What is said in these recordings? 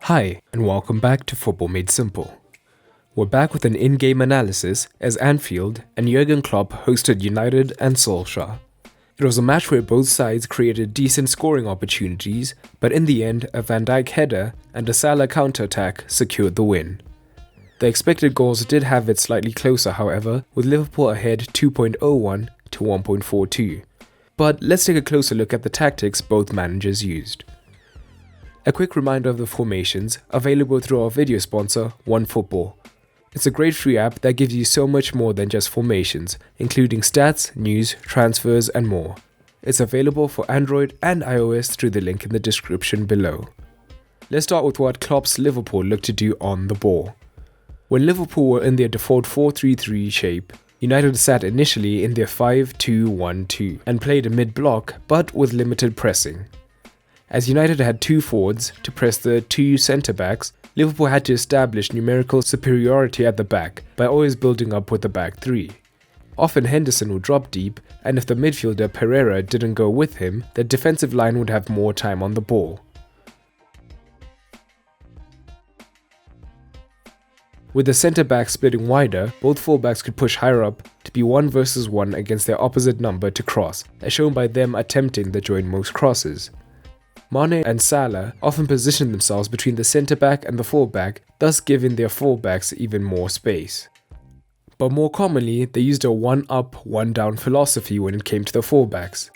Hi, and welcome back to Football Made Simple. We're back with an in-game analysis as Anfield and Jurgen Klopp hosted United and Solskjaer. It was a match where both sides created decent scoring opportunities, but in the end, a Van Dijk header and a Salah counter-attack secured the win. The expected goals did have it slightly closer, however, with Liverpool ahead 2.01 to 1.42. But let's take a closer look at the tactics both managers used. A quick reminder of the formations available through our video sponsor, OneFootball. It's a great free app that gives you so much more than just formations, including stats, news, transfers, and more. It's available for Android and iOS through the link in the description below. Let's start with what Klopp's Liverpool looked to do on the ball. When Liverpool were in their default 4-3-3 shape, United sat initially in their 5-2-1-2 and played a mid-block but with limited pressing. As United had two forwards to press the two centre-backs, Liverpool had to establish numerical superiority at the back by always building up with the back three. Often Henderson would drop deep, and if the midfielder Pereira didn't go with him, the defensive line would have more time on the ball. With the centre-backs splitting wider, both fullbacks could push higher up to be 1 versus 1 against their opposite number to cross, as shown by them attempting the joint most crosses. Mane and Salah often positioned themselves between the centre-back and the full-back, thus giving their full-backs even more space. But more commonly, they used a one-up, one-down philosophy when it came to the full-backs.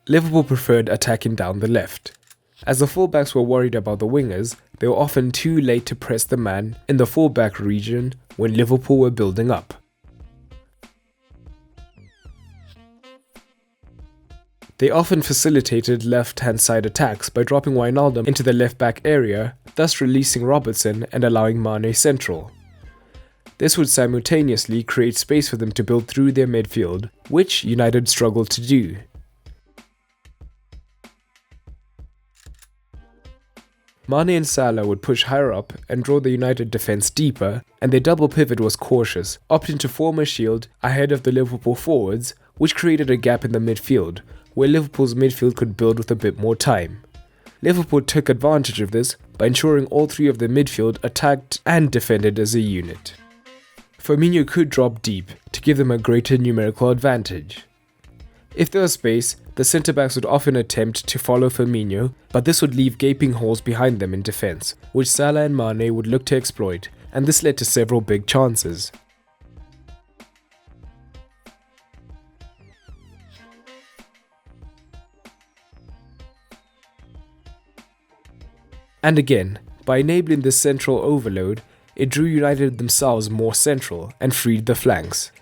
Liverpool preferred attacking down the left. As the full-backs were worried about the wingers, they were often too late to press the man in the full-back region when Liverpool were building up. They often facilitated left-hand side attacks by dropping Wijnaldum into the left-back area, thus releasing Robertson and allowing Mane central. This would simultaneously create space for them to build through their midfield, which United struggled to do. Mane and Salah would push higher up and draw the United defence deeper, and their double pivot was cautious, opting to form a shield ahead of the Liverpool forwards, which created a gap in the midfield, where Liverpool's midfield could build with a bit more time. Liverpool took advantage of this by ensuring all three of the midfield attacked and defended as a unit. Firmino could drop deep to give them a greater numerical advantage. If there was space, the centre-backs would often attempt to follow Firmino, but this would leave gaping holes behind them in defence, which Salah and Mane would look to exploit, and this led to several big chances. And again, by enabling this central overload, it drew United themselves more central and freed the flanks.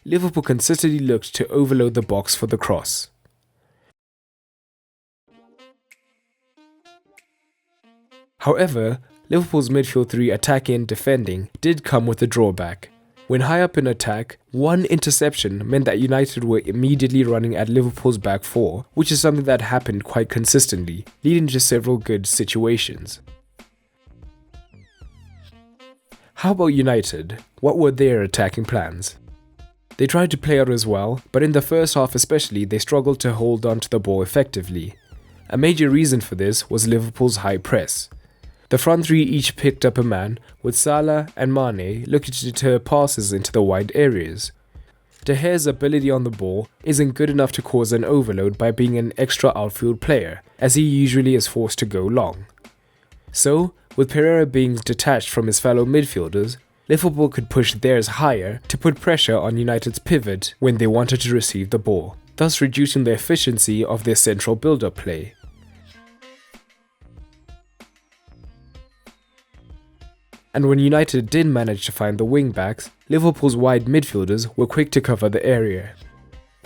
Liverpool consistently looked to overload the box for the cross. However, Liverpool's midfield three attacking and defending did come with a drawback. When high up in attack, one interception meant that United were immediately running at Liverpool's back four, which is something that happened quite consistently, leading to several good situations. How about United? What were their attacking plans? They tried to play out as well, but in the first half especially, they struggled to hold on to the ball effectively. A major reason for this was Liverpool's high press. The front three each picked up a man, with Salah and Mane looking to deter passes into the wide areas. De Gea's ability on the ball isn't good enough to cause an overload by being an extra outfield player, as he usually is forced to go long. So, with Pereira being detached from his fellow midfielders, Liverpool could push theirs higher to put pressure on United's pivot when they wanted to receive the ball, thus reducing the efficiency of their central build-up play. And when United did manage to find the wing-backs, Liverpool's wide midfielders were quick to cover the area.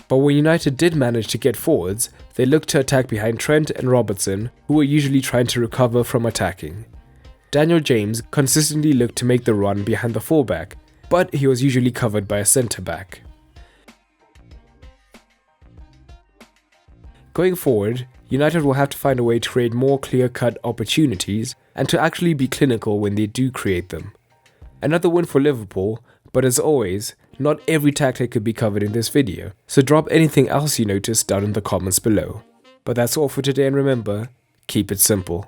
But when United did manage to get forwards, they looked to attack behind Trent and Robertson, who were usually trying to recover from attacking. Daniel James consistently looked to make the run behind the fullback, but he was usually covered by a centre-back. Going forward, United will have to find a way to create more clear-cut opportunities and to actually be clinical when they do create them. Another win for Liverpool, but as always, not every tactic could be covered in this video, so drop anything else you noticed down in the comments below. But that's all for today, and remember, keep it simple.